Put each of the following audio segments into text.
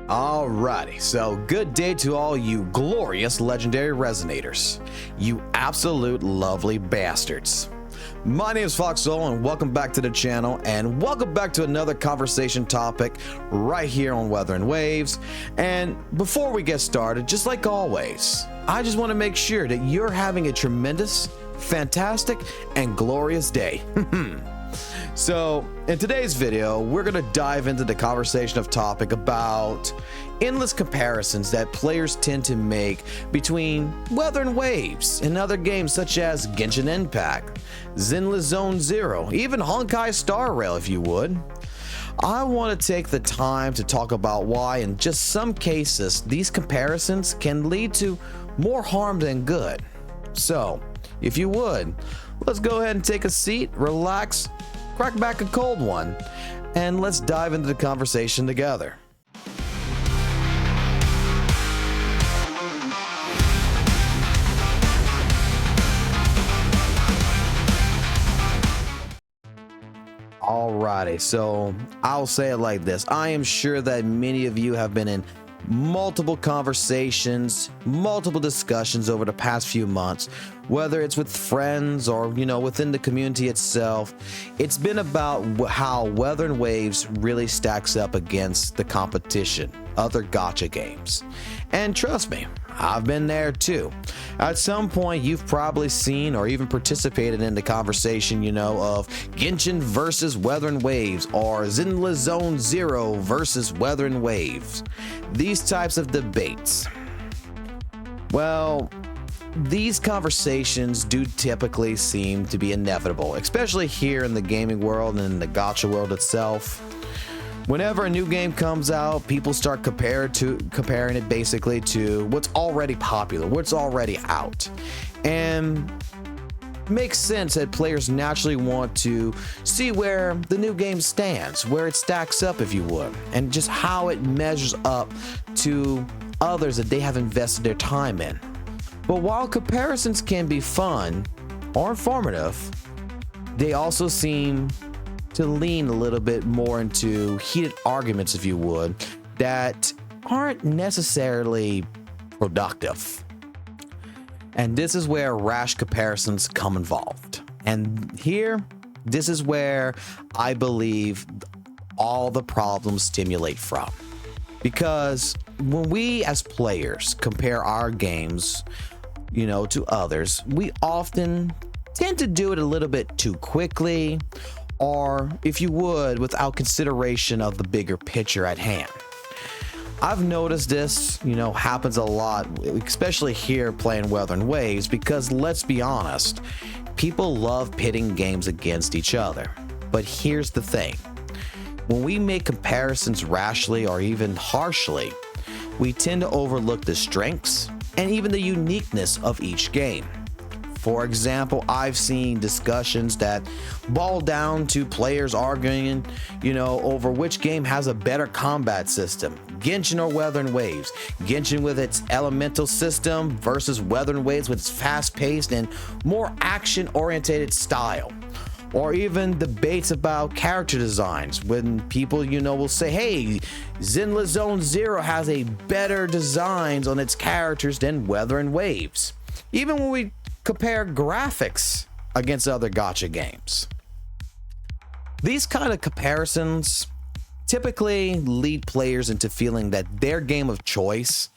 Alrighty, so good day to all you glorious legendary resonators, you absolute lovely bastards. My name is FOXSOL and welcome back to the channel, and welcome back to another conversation topic right here on WutheringWaves. And before we get started, just like always, I just want to make sure that you're having a tremendous, fantastic, and glorious day. So in today's video, we're going to dive into the conversation of topic about endless comparisons that players tend to make between WutheringWaves and other games such as Genshin Impact, Zenless Zone Zero, even Honkai Star Rail if you would. I want to take the time to talk about why in just some cases these comparisons can lead to more harm than good. So if you would, let's go ahead and take a seat, relax, crack back a cold one, and let's dive into the conversation together. Alrighty, so I'll say it like this. I am sure that many of you have been in multiple conversations, multiple discussions over the past few months, whether it's with friends or, within the community itself. It's been about how WutheringWaves really stacks up against the competition, other gacha games. And trust me, I've been there too. At some point, you've probably seen or even participated in the conversation, of Genshin versus WutheringWaves or Zenless Zone Zero versus WutheringWaves. These types of debates. Well, these conversations do typically seem to be inevitable, especially here in the gaming world and in the gacha world itself. Whenever a new game comes out, people start comparing it basically to what's already popular, what's already out. And it makes sense that players naturally want to see where the new game stands, where it stacks up, if you would, and just how it measures up to others that they have invested their time in. But while comparisons can be fun or informative, they also seem to lean a little bit more into heated arguments, if you would, that aren't necessarily productive. And this is where rash comparisons come involved. And here, this is where I believe all the problems stimulate from. Because when we as players compare our games, to others, we often tend to do it a little bit too quickly, or if you would, without consideration of the bigger picture at hand. I've noticed this, happens a lot, especially here playing WutheringWaves, because let's be honest, people love pitting games against each other. But here's the thing. When we make comparisons rashly or even harshly, we tend to overlook the strengths and even the uniqueness of each game. For example, I've seen discussions that boil down to players arguing, over which game has a better combat system, Genshin or WutheringWaves. Genshin with its elemental system versus WutheringWaves with its fast-paced and more action-oriented style. Or even debates about character designs when people, will say, hey, Zenless Zone Zero has a better designs on its characters than WutheringWaves. Even when we compare graphics against other gacha games. These kind of comparisons typically lead players into feeling that their game of choice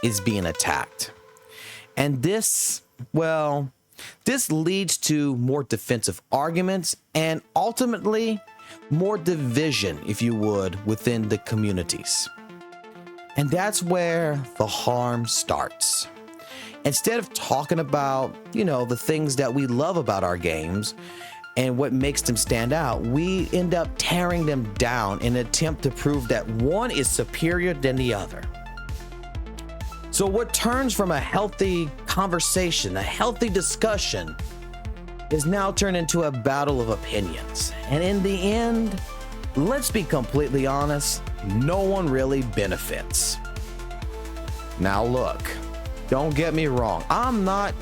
is being attacked. And this leads to more defensive arguments and ultimately more division, if you would, within the communities. And that's where the harm starts. Instead of talking about, the things that we love about our games and what makes them stand out, we end up tearing them down in an attempt to prove that one is superior than the other. So what turns from a healthy conversation, a healthy discussion, is now turned into a battle of opinions. And in the end, let's be completely honest, no one really benefits. Now look, don't get me wrong, I'm not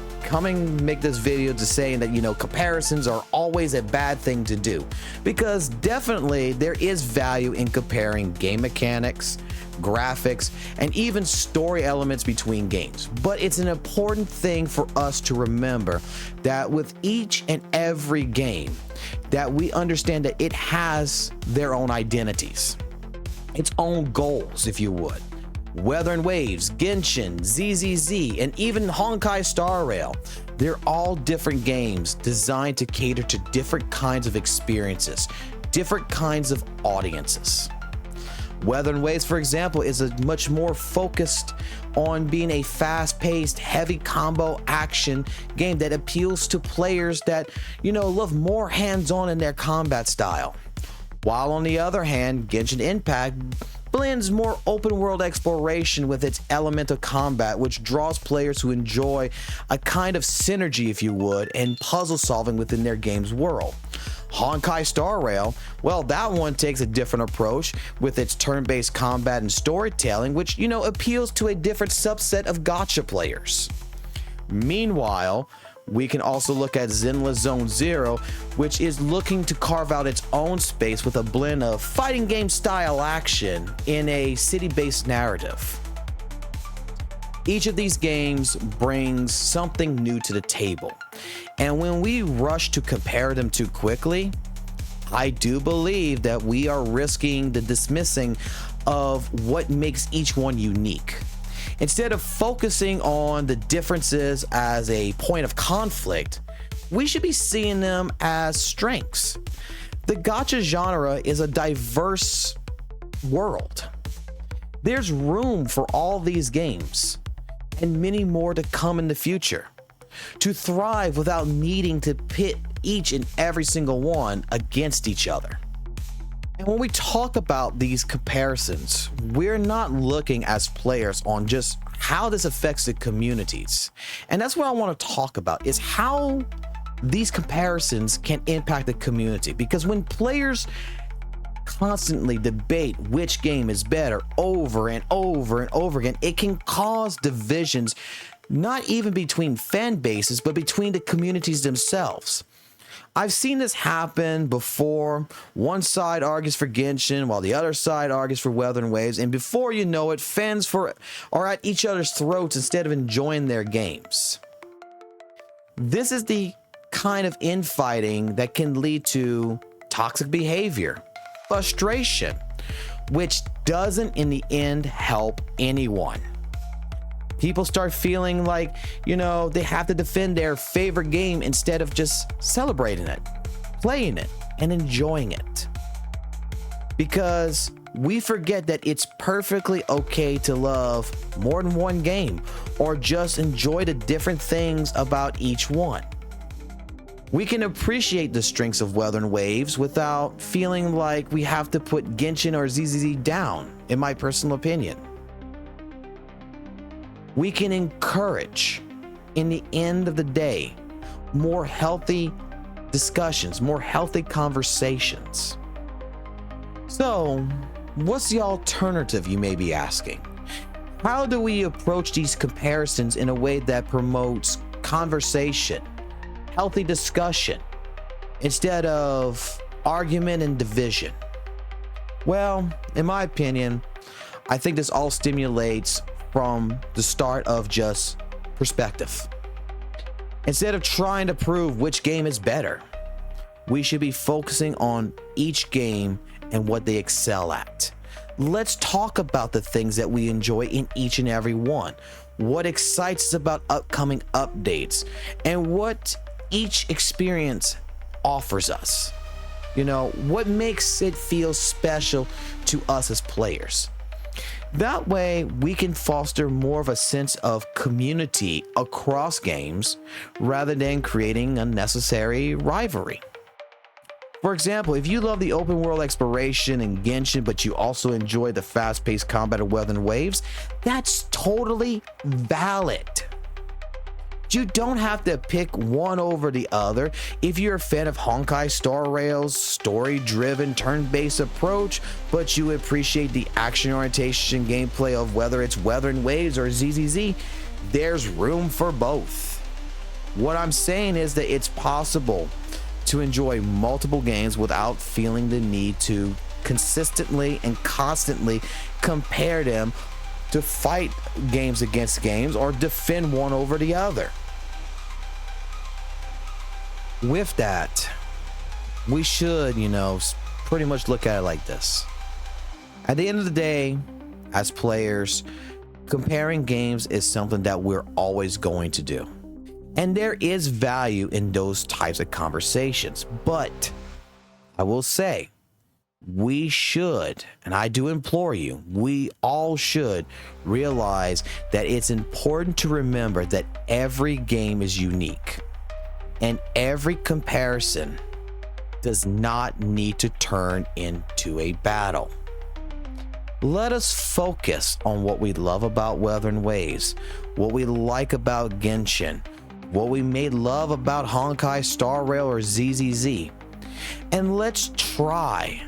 make this video to saying that, you know, comparisons are always a bad thing to do, because definitely there is value in comparing game mechanics, graphics, and even story elements between games. But it's an important thing for us to remember that with each and every game, that we understand that it has their own identities, its own goals, if you would. WutheringWaves, Genshin, ZZZ, and even Honkai Star Rail. They're all different games designed to cater to different kinds of experiences, different kinds of audiences. WutheringWaves, for example, is a much more focused on being a fast-paced, heavy combo action game that appeals to players that, you know, love more hands-on in their combat style. While on the other hand, Genshin Impact blends more open world exploration with its element of combat, which draws players who enjoy a kind of synergy, if you would, and puzzle solving within their game's world. Honkai Star Rail, well, that one takes a different approach with its turn-based combat and storytelling, which, you know, appeals to a different subset of gacha players. Meanwhile, we can also look at Zenless Zone Zero, which is looking to carve out its own space with a blend of fighting game style action in a city-based narrative. Each of these games brings something new to the table, and when we rush to compare them too quickly, I do believe that we are risking the dismissing of what makes each one unique. Instead of focusing on the differences as a point of conflict, we should be seeing them as strengths. The gacha genre is a diverse world. There's room for all these games, and many more to come in the future, to thrive without needing to pit each and every single one against each other. And when we talk about these comparisons, we're not looking as players on just how this affects the communities. And that's what I want to talk about, is how these comparisons can impact the community. Because when players constantly debate which game is better over and over and over again, it can cause divisions, not even between fan bases, but between the communities themselves. I've seen this happen before. One side argues for Genshin while the other side argues for WutheringWaves, and before you know it, fans are at each other's throats instead of enjoying their games. This is the kind of infighting that can lead to toxic behavior, frustration, which doesn't in the end help anyone. People start feeling like, you know, they have to defend their favorite game instead of just celebrating it, playing it, and enjoying it. Because we forget that it's perfectly okay to love more than one game, or just enjoy the different things about each one. We can appreciate the strengths of WutheringWaves without feeling like we have to put Genshin or ZZZ down, in my personal opinion. We can encourage, in the end of the day, more healthy discussions, more healthy conversations. So, what's the alternative, you may be asking? How do we approach these comparisons in a way that promotes conversation, healthy discussion, instead of argument and division? Well, in my opinion, I think this all stimulates from the start of just perspective. Instead of trying to prove which game is better, we should be focusing on each game and what they excel at. Let's talk about the things that we enjoy in each and every one, what excites us about upcoming updates, and what each experience offers us. You know, what makes it feel special to us as players. That way, we can foster more of a sense of community across games rather than creating unnecessary rivalry. For example, if you love the open world exploration in Genshin, but you also enjoy the fast-paced combat of WutheringWaves, that's totally valid. You don't have to pick one over the other. If you're a fan of Honkai Star Rail's story-driven, turn-based approach, but you appreciate the action orientation gameplay of whether it's WutheringWaves or ZZZ, there's room for both. What I'm saying is that it's possible to enjoy multiple games without feeling the need to consistently and constantly compare them, to fight games against games or defend one over the other. With that, we should, pretty much look at it like this. At the end of the day, as players, comparing games is something that we're always going to do. And there is value in those types of conversations. But I will say, we should, and I do implore you, we all should realize that it's important to remember that every game is unique. And every comparison does not need to turn into a battle. Let us focus on what we love about WutheringWaves, what we like about Genshin, what we may love about Honkai, Star Rail, or ZZZ. And let's try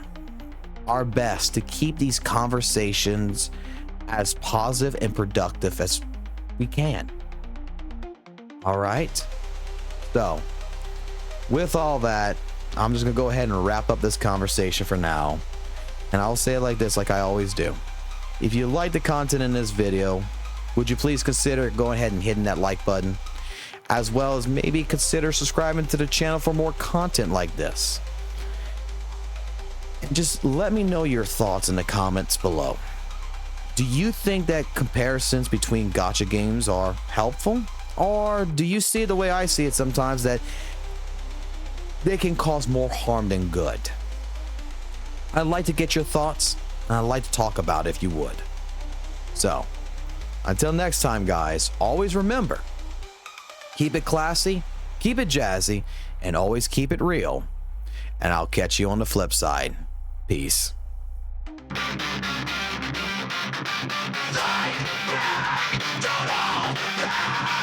our best to keep these conversations as positive and productive as we can. All right? So, with all that, I'm just going to go ahead and wrap up this conversation for now. And I'll say it like this, like I always do. If you like the content in this video, would you please consider going ahead and hitting that like button, as well as maybe consider subscribing to the channel for more content like this. And just let me know your thoughts in the comments below. Do you think that comparisons between gacha games are helpful? Or do you see it the way I see it sometimes, that they can cause more harm than good? I'd like to get your thoughts, and I'd like to talk about it if you would. So, until next time, guys, always remember, keep it classy, keep it jazzy, and always keep it real. And I'll catch you on the flip side. Peace. Fight back, don't hold back.